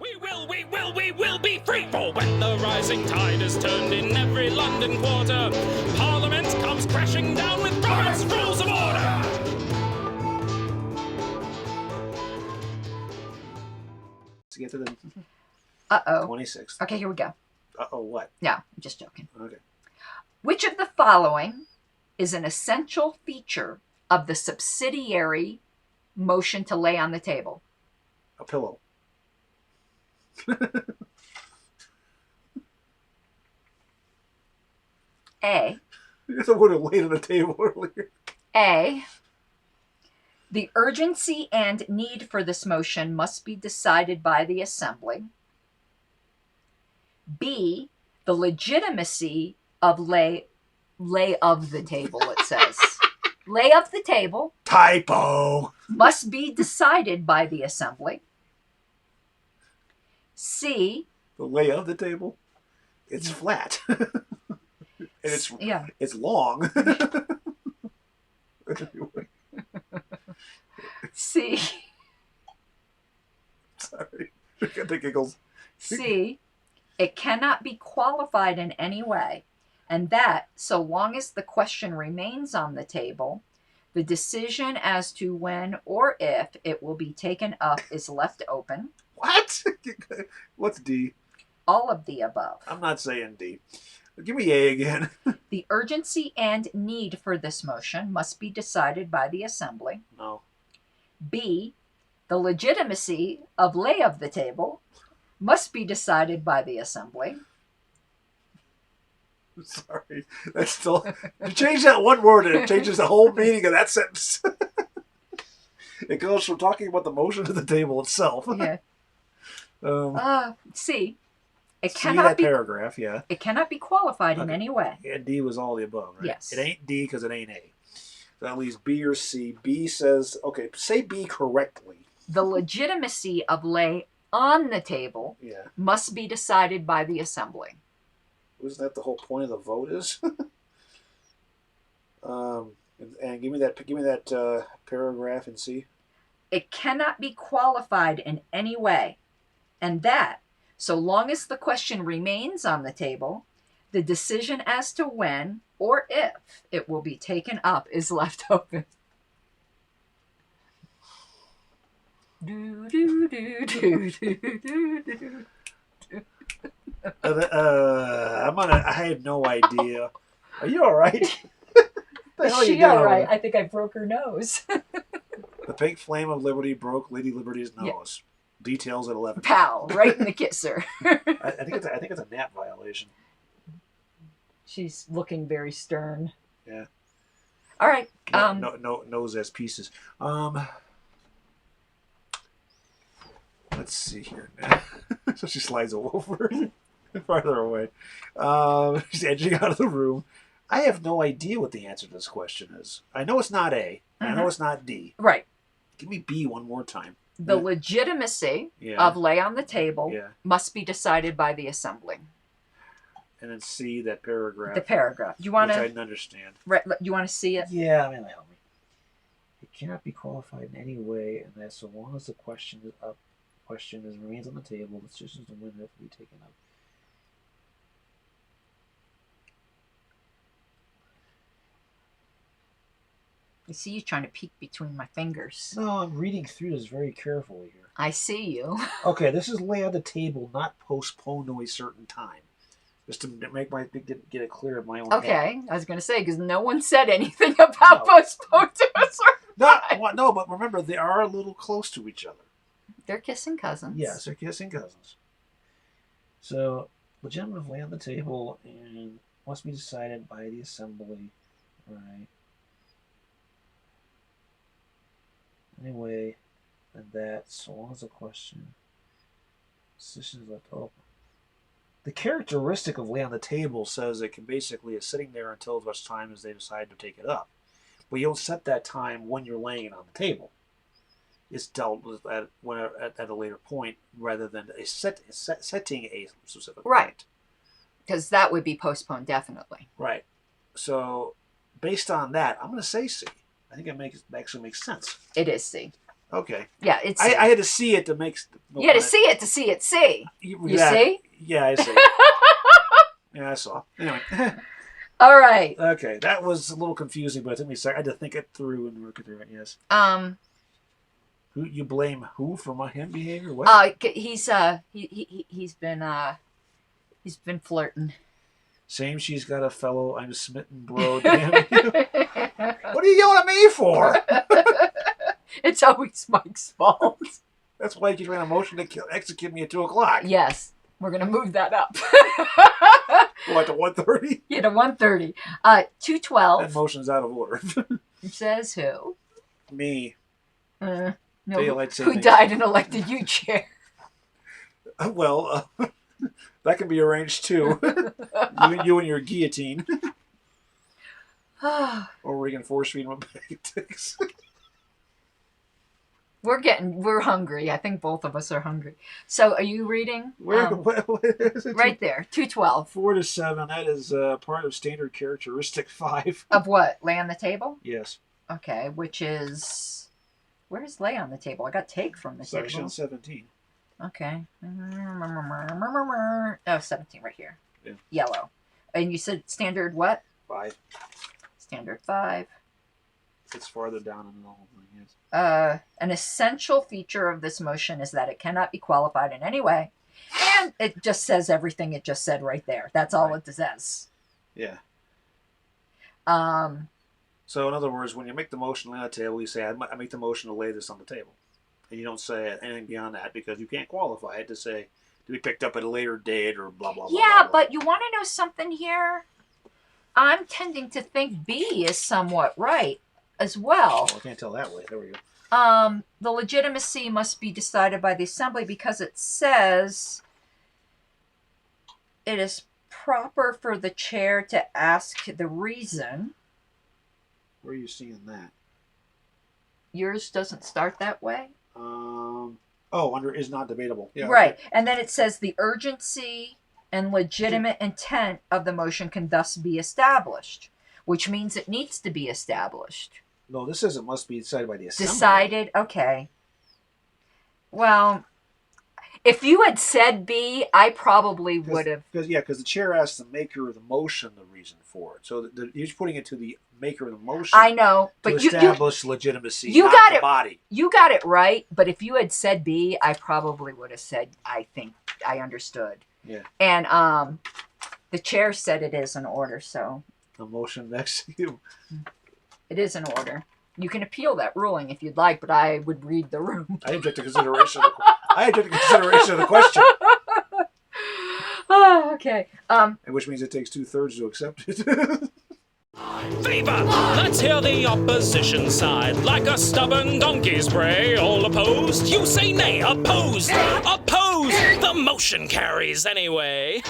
We will be free! For when the rising tide is turned in every London quarter, Parliament comes crashing down with Robert's Rules of Order! To get to the Uh-oh. 26th. Okay, here we go. Uh-oh, what? No, I'm just joking. Okay. Which of the following is an essential feature of the subsidiary motion to lay on the table? A pillow. A. You're the one who laid on the table earlier. A. The urgency and need for this motion must be decided by the Assembly. B. The legitimacy of lay of the table, it says. Lay of the table Typo. must be decided by the Assembly. C. The lay of the table. It's flat. And it's long. Anyway. C. Sorry. I got the giggles. C. It cannot be qualified in any way, and that, so long as the question remains on the table, the decision as to when or if it will be taken up is left open. What? What's D? All of the above. I'm not saying D. Give me A again. The urgency and need for this motion must be decided by the Assembly. No. B. The legitimacy of lay of the table must be decided by the Assembly. Sorry. That's still... You change that one word and it changes the whole meaning of that sentence. It goes from talking about the motion to the table itself. Yeah. C. It See cannot that be paragraph, yeah. It cannot be qualified in any way. And D was all the above, right? Yes. It ain't D because it ain't A. So that leaves B or C. B says, okay, say B correctly. The legitimacy of lay on the table must be decided by the Assembly. Isn't that the whole point of the vote is? And give me that paragraph in C. It cannot be qualified in any way, and that, so long as the question remains on the table, the decision as to when or if it will be taken up is left open. I had no idea. Are you all right? Is she all right? I think I broke her nose. The pink flame of liberty broke Lady Liberty's nose. Yeah. Details at 11. Pow! Right in the kisser. I think it's a nap violation. She's looking very stern. Yeah. All right. No nose as pieces. Let's see here. So she slides over farther away. She's edging out of the room. I have no idea what the answer to this question is. I know it's not A. I know it's not D. Right. Give me B one more time. The legitimacy of lay on the table must be decided by the Assembly. And then C, that paragraph. The paragraph. You want to? Which I didn't understand. Right. You want to see it? Yeah, I mean, help me. It cannot be qualified in any way, and that so long as the question remains on the table, the decision to win it will be taken up. I see you trying to peek between my fingers. No, I'm reading through this very carefully here. I see you. Okay, this is lay on the table, not postponed to a certain time. Just to get it clear in my own head. Okay, I was going to say, because no one said anything about postponed to a certain time. No, but remember, they are a little close to each other. They're kissing cousins. Yes, they're kissing cousins. So, legitimate lay on the table and must be decided by the Assembly, right? Anyway, and that, so long as the question, decision is left open. The characteristic of lay on the table says it can basically is sitting there until as much time as they decide to take it up. But you don't set that time when you're laying it on the table. It's dealt with at a later point rather than setting a specific right. Because that would be postponed definitely. Right. So, based on that, I'm going to say C. I think it actually makes sense. It is C. Okay. Yeah, it's I C. had to see it to make. You had to see it to see it C. You see? Yeah, I see. Yeah, I saw. Anyway. All right. Okay, that was a little confusing, but it took me a second. I had to think it through and work it through. Yes. Who you blame? Who for my him behavior? What? He's been flirting. Same. She's got a fellow. I'm smitten, bro. Damn you. What are you yelling at me for? It's always Mike's fault. That's why you ran a motion to execute me at 2:00. Yes, we're gonna move that up. What, to 1:30? Yeah, to 1:30. 2:12. That motion's out of order. Says who? Me. No. Daylight Who savings. died and elected you chair? Well, that can be arranged too. you and your guillotine. Or we can force feed him a bag of ticks. We're hungry. I think both of us are hungry. So are you reading? What is it? Right there, 2:12. 4 to 7. That is part of standard characteristic 5. Of what? Lay on the table? Yes. Okay, which is... Where's lay on the table? I got take from the Section table. 17. Okay. Oh, 17 right here. Yeah. Yellow. And you said standard what? 5. Standard 5. It's farther down in the whole thing, yes. An essential feature of this motion is that it cannot be qualified in any way. And it just says everything it just said right there. That's all it says. Yeah. So in other words, when you make the motion to lay on the table, you say, I make the motion to lay this on the table. And you don't say anything beyond that because you can't qualify it to say to be picked up at a later date or blah, blah, blah. yeah, blah, blah. but you want to know something here? I'm tending to think B is somewhat right as well. Oh, I can't tell that way. There we go. The legitimacy must be decided by the assembly because it says it is proper for the chair to ask the reason. Where are you seeing that? Yours doesn't start that way? Under is not debatable. Yeah, right. Okay. And then it says the urgency and legitimate intent of the motion can thus be established, which means it needs to be established. No, this says it must be decided by the assembly. Decided? Okay. Well, if you had said B, I probably would have. Because the chair asks the maker of the motion the reason for it. So you're just putting it to the maker of the motion. I know, but to establish legitimacy. You not got the it. Body. You got it right. But if you had said B, I probably would have said I think I understood. Yeah. And the chair said it is in order, so The motion next to you. it is in order. You can appeal that ruling if you'd like, but I would read the room. I object to consideration. Of the question. Oh, okay. Which means it takes 2/3 to accept it. Favor! Let's hear the opposition side. Like a stubborn donkey's bray, all opposed? You say nay, opposed! Opposed! The motion carries anyway.